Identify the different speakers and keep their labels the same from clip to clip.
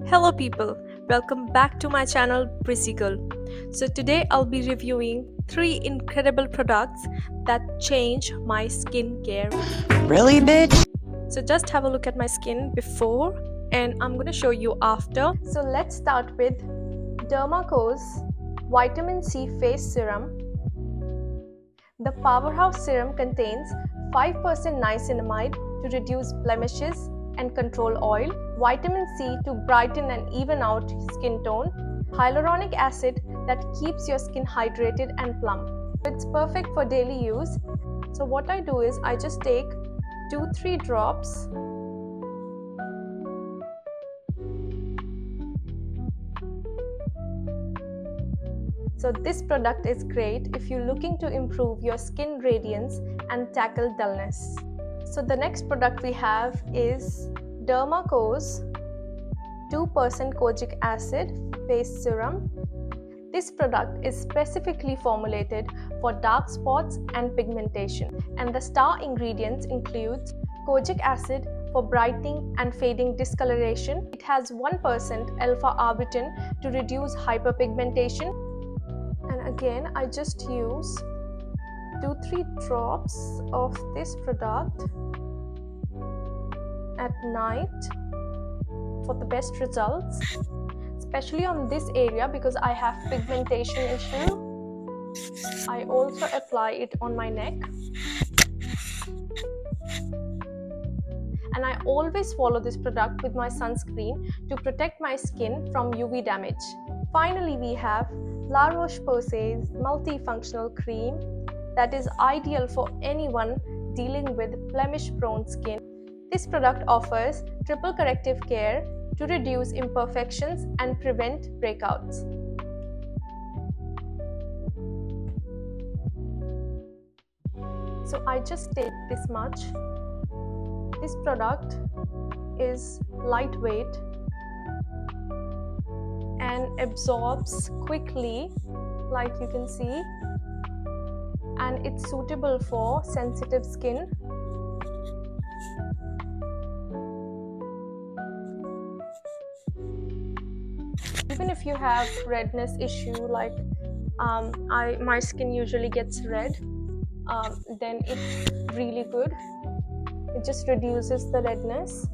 Speaker 1: Hello people, welcome back to my channel Pretty Girl. So today I'll be reviewing 3 incredible products that change my skincare.
Speaker 2: Really, bitch?
Speaker 1: So just have a look at my skin before and I'm gonna show you after. So let's start with Dermaco's Vitamin C Face Serum. The Powerhouse Serum contains 5% niacinamide to reduce blemishes and control oil, vitamin C to brighten and even out skin tone, hyaluronic acid that keeps your skin hydrated and plump. It's perfect for daily use. So what I do is I just take 2-3 drops So this product is great if you're looking to improve your skin radiance and tackle dullness. So the next product we have is Dermaco's 2% kojic acid face serum. This product is specifically formulated for dark spots and pigmentation, and the star ingredients includes kojic acid for brightening and fading discoloration. It has 1% alpha-arbutin to reduce hyperpigmentation. And again, I just use 2-3 drops of this product at night for the best results, especially on this area because I have pigmentation issue. I also apply it on my neck, and I always follow this product with my sunscreen to protect my skin from UV damage. Finally, we have La Roche-Posay's multifunctional cream that is ideal for anyone dealing with blemish-prone skin. This product offers triple corrective care to reduce imperfections and prevent breakouts. So I just take this much. This product is lightweight and absorbs quickly, like you can see, and it's suitable for sensitive skin. Even if you have redness issue, like my skin usually gets red, then it's really good. It just reduces the redness.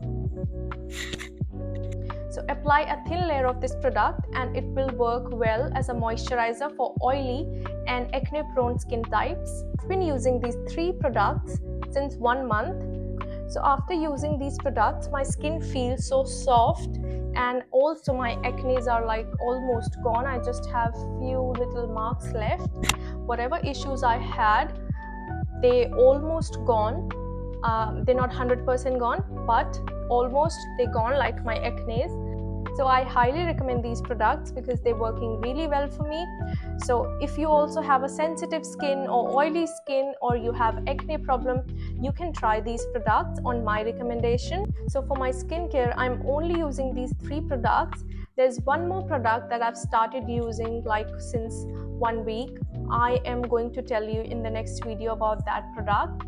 Speaker 1: So apply a thin layer of this product and it will work well as a moisturizer for oily and acne prone skin types. I've been using these 3 products since 1 month. So after using these products, my skin feels so soft, and also my acnes are like almost gone. I just have few little marks left. Whatever issues I had, they almost gone. They're not 100% gone, but almost they're gone, like my acnes. So I highly recommend these products because they're working really well for me. So if you also have a sensitive skin or oily skin, or you have acne problem, you can try these products on my recommendation. So for my skincare, I'm only using these 3 products. There's one more product that I've started using like since 1 week. I am going to tell you in the next video about that product.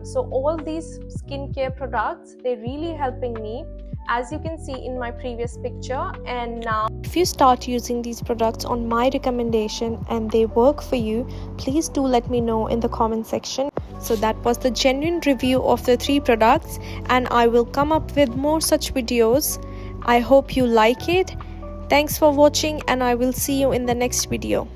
Speaker 1: So all these skincare products, they're really helping me, as you can see in my previous picture. And now if you start using these products on my recommendation and they work for you, please do let me know in the comment section. So that was the genuine review of the 3 products, and I will come up with more such videos. I hope you like it. Thanks for watching, and I will see you in the next video.